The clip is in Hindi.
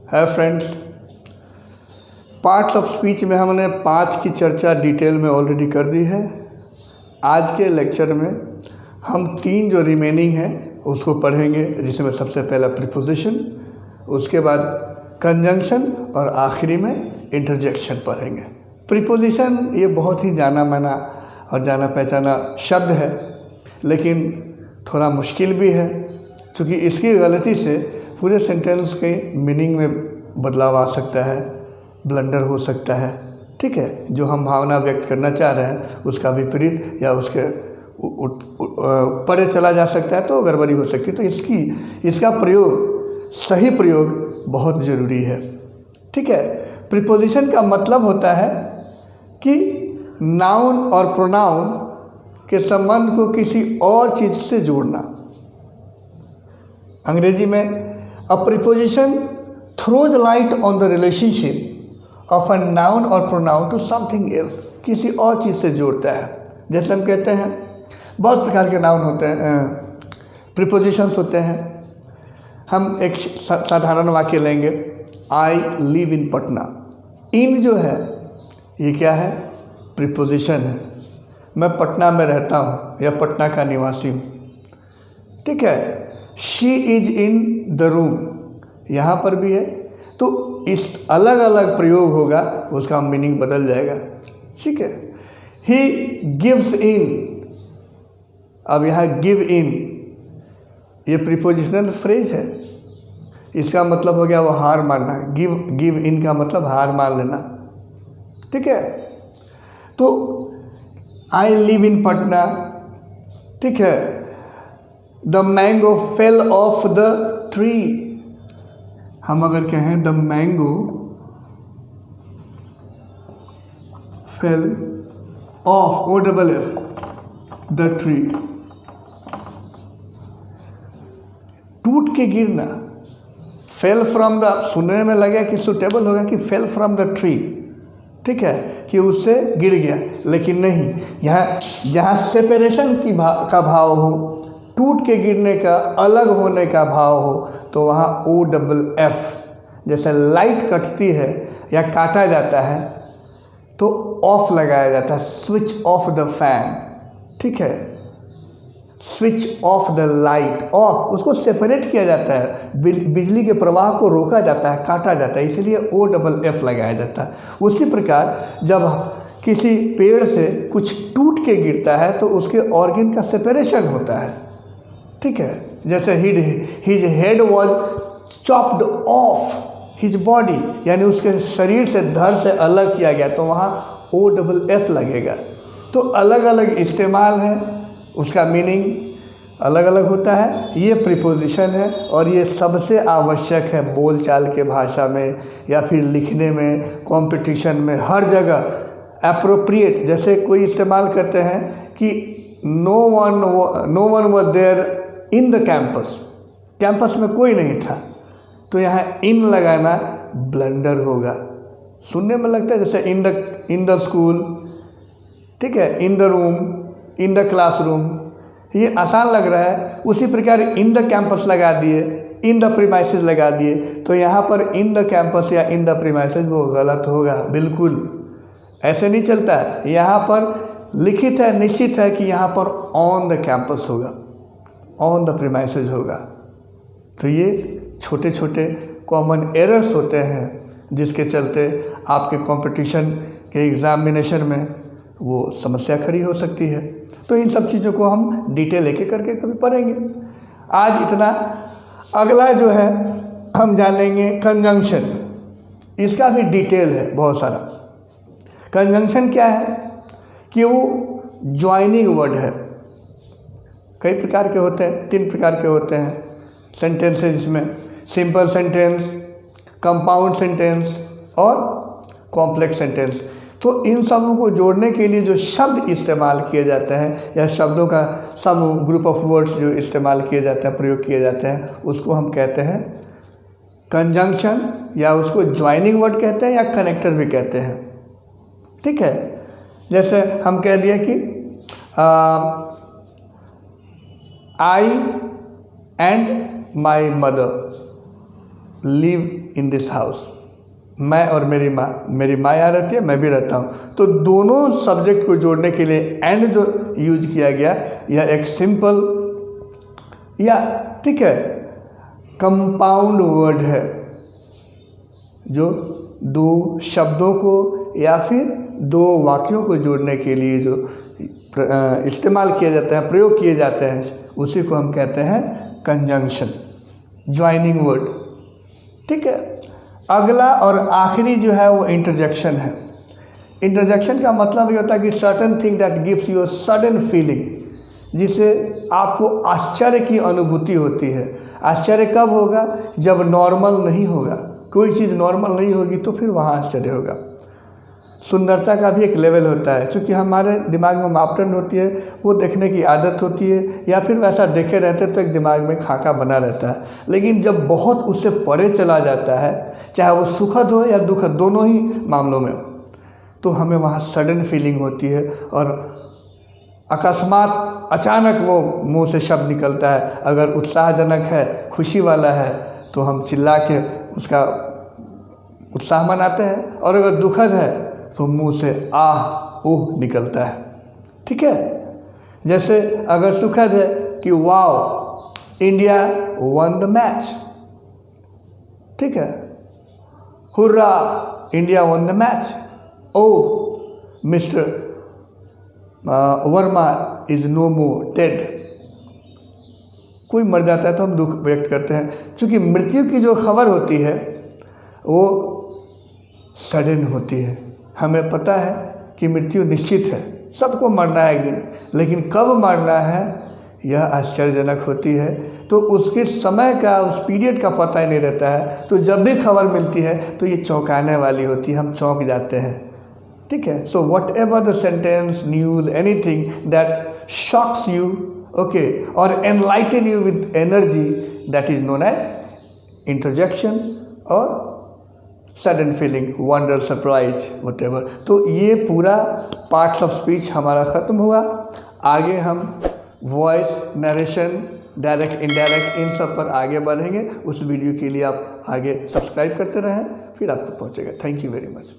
है फ्रेंड्स, पार्ट्स ऑफ स्पीच में हमने 5 की चर्चा डिटेल में ऑलरेडी कर दी है। आज के लेक्चर में हम 3 जो रिमेनिंग हैं उसको पढ़ेंगे, जिसमें सबसे पहला प्रीपोजिशन, उसके बाद कंजंक्शन और आखिरी में इंटरजेक्शन पढ़ेंगे। प्रीपोजिशन ये बहुत ही जाना माना और जाना पहचाना शब्द है, लेकिन थोड़ा मुश्किल भी है, क्योंकि इसकी गलती से पूरे सेंटेंस के मीनिंग में बदलाव आ सकता है, ब्लंडर हो सकता है। ठीक है, जो हम भावना व्यक्त करना चाह रहे हैं उसका विपरीत या उसके परे चला जा सकता है, तो गड़बड़ी हो सकती है। तो इसका प्रयोग, सही प्रयोग बहुत ज़रूरी है। ठीक है, प्रीपोजिशन का मतलब होता है कि नाउन और प्रोनाउन के संबंध को किसी और चीज़ से जोड़ना। अंग्रेजी में अ preposition throws light on the relationship of a noun और प्रोनाउन टू समथिंग एल्स, किसी और चीज़ से जोड़ता है। जैसे हम कहते हैं बहुत प्रकार के नाउन होते हैं, प्रीपोजिशंस होते हैं। हम एक साधारण वाक्य लेंगे, आई लिव इन पटना। इन जो है ये क्या है? प्रीपोजिशन है। मैं पटना में रहता हूँ या पटना का निवासी हूँ। ठीक है, she is in the room, यहाँ पर भी है। तो इस अलग अलग प्रयोग होगा, उसका मीनिंग बदल जाएगा। ठीक है, ही गिव्स इन, अब यहाँ गिव इन ये प्रीपोजिशनल फ्रेज है, इसका मतलब हो गया वो हार मानना। गिव इन का मतलब हार मान लेना। ठीक है, तो आई लिव इन पटना। ठीक है, the mango fell off the tree. हम अगर कहें the mango fell off OFF the tree, टूट के गिरना। फेल फ्रॉम द, सुनने में लगा कि सूटेबल होगा कि फेल फ्रॉम द ट्री। ठीक है, कि उससे गिर गया, लेकिन नहीं, यहाँ जहाँ सेपरेशन का भाव हो, टूट के गिरने का, अलग होने का भाव हो, तो वहाँ OFF, जैसे लाइट कटती है या काटा जाता है तो ऑफ लगाया जाता है, स्विच ऑफ द फैन। ठीक है, switch off the light, of, उसको सेपरेट किया जाता है, बिजली के प्रवाह को रोका जाता है, काटा जाता है, इसलिए OFF लगाया जाता है। उसी प्रकार जब किसी पेड़ से कुछ टूट के गिरता है तो उसके ऑर्गन का सेपरेशन होता है। ठीक है, जैसे his head was chopped off his body, यानी उसके शरीर से, धड़ से अलग किया गया, तो वहाँ OFF लगेगा। तो अलग अलग इस्तेमाल है, उसका मीनिंग अलग अलग होता है। ये प्रीपोजिशन है और ये सबसे आवश्यक है बोलचाल के भाषा में या फिर लिखने में, कंपटीशन में, हर जगह एप्रोप्रिएट। जैसे कोई इस्तेमाल करते हैं कि no one was there in the campus, campus में कोई नहीं था, तो यहाँ इन लगाना ब्लंडर होगा। सुनने में लगता है जैसे इन द स्कूल, ठीक है, in the room, in the classroom, ये आसान लग रहा है। उसी प्रकार इन द कैंपस लगा दिए, इन द प्रीमाइसेस लगा दिए, तो यहाँ पर इन द कैंपस या इन द प्रीमाइसेस वो गलत होगा। बिल्कुल ऐसे नहीं चलता है। यहाँ पर लिखित है, निश्चित है कि यहाँ पर ऑन द कैंपस होगा, ऑन द प्रीमाइसेस होगा। तो ये छोटे छोटे कॉमन एरर्स होते हैं जिसके चलते आपके कंपटीशन के एग्जामिनेशन में वो समस्या खड़ी हो सकती है। तो इन सब चीज़ों को हम डिटेल एक एक करके कभी पढ़ेंगे। आज इतना। अगला जो है हम जानेंगे कंजंक्शन। इसका भी डिटेल है बहुत सारा। कंजंक्शन क्या है कि वो ज्वाइनिंग वर्ड है। कई प्रकार के होते हैं, 3 प्रकार के होते हैं सेंटेंसेस, इसमें सिंपल सेंटेंस, कंपाउंड सेंटेंस और कॉम्प्लेक्स सेंटेंस। तो इन सबों को जोड़ने के लिए जो शब्द इस्तेमाल किए जाते हैं या शब्दों का समूह, ग्रुप ऑफ वर्ड्स जो इस्तेमाल किए जाते हैं, प्रयोग किए जाते हैं, उसको हम कहते हैं कंजंक्शन, या उसको ज्वाइनिंग वर्ड कहते हैं या कनेक्टर भी कहते हैं। ठीक है, जैसे हम कह दिए कि I and my mother, live in this house. मैं और मेरी माँ यहाँ रहती है, मैं भी रहता हूँ। तो दोनों सब्जेक्ट को जोड़ने के लिए एंड जो यूज किया गया, यह एक सिंपल या ठीक है कंपाउंड वर्ड है, जो दो शब्दों को या फिर दो वाक्यों को जोड़ने के लिए जो इस्तेमाल किया जाता है, प्रयोग किए जाते हैं, उसी को हम कहते हैं कंजंक्शन, ज्वाइनिंग वर्ड। ठीक है। अगला और आखिरी जो है वो इंटरजेक्शन है। इंटरजेक्शन का मतलब ये होता है कि certain thing that gives you a sudden feeling, जिसे आपको आश्चर्य की अनुभूति होती है। आश्चर्य कब होगा? जब नॉर्मल नहीं होगा, कोई चीज़ नॉर्मल नहीं होगी तो फिर वहाँ आश्चर्य होगा। सुंदरता का भी एक लेवल होता है, क्योंकि हमारे दिमाग में मापदंड होती है, वो देखने की आदत होती है, या फिर वैसा देखे रहते तो एक दिमाग में खाका बना रहता है। लेकिन जब बहुत उससे परे चला जाता है, चाहे वो सुखद हो या दुखद, दोनों ही मामलों में, तो हमें वहाँ सडन फीलिंग होती है और अकस्मात अचानक वो मुंह से शब्द निकलता है। अगर उत्साहजनक है, खुशी वाला है, तो हम चिल्ला के उसका उत्साह मनाते हैं, और अगर दुखद है तो मुंह से आह ओह निकलता है। ठीक है। जैसे अगर सुखद है कि wow India won the match, ठीक है, hurray India won the match, oh mister Verma is no more dead. कोई मर जाता है तो हम दुख व्यक्त करते हैं, क्योंकि मृत्यु की जो खबर होती है वो सडन होती है। हमें पता है कि मृत्यु निश्चित है, सबको मरना है एक दिन, लेकिन कब मरना है यह आश्चर्यजनक होती है। तो उसके समय का, उस पीरियड का पता ही नहीं रहता है। तो जब भी खबर मिलती है तो ये चौंकाने वाली होती है, हम चौंक जाते हैं। ठीक है। So whatever the sentence, news, anything that shocks you, okay, or enlighten you with energy, that is known as interjection or sudden feeling, wonder, surprise, whatever. तो ये पूरा पार्ट्स ऑफ स्पीच हमारा ख़त्म हुआ। आगे हम वॉइस, नरेशन, डायरेक्ट, इनडायरेक्ट, इन सब पर आगे बढ़ेंगे। उस वीडियो के लिए आप आगे सब्सक्राइब करते रहें, फिर आपको पहुंचेगा। Thank you very much.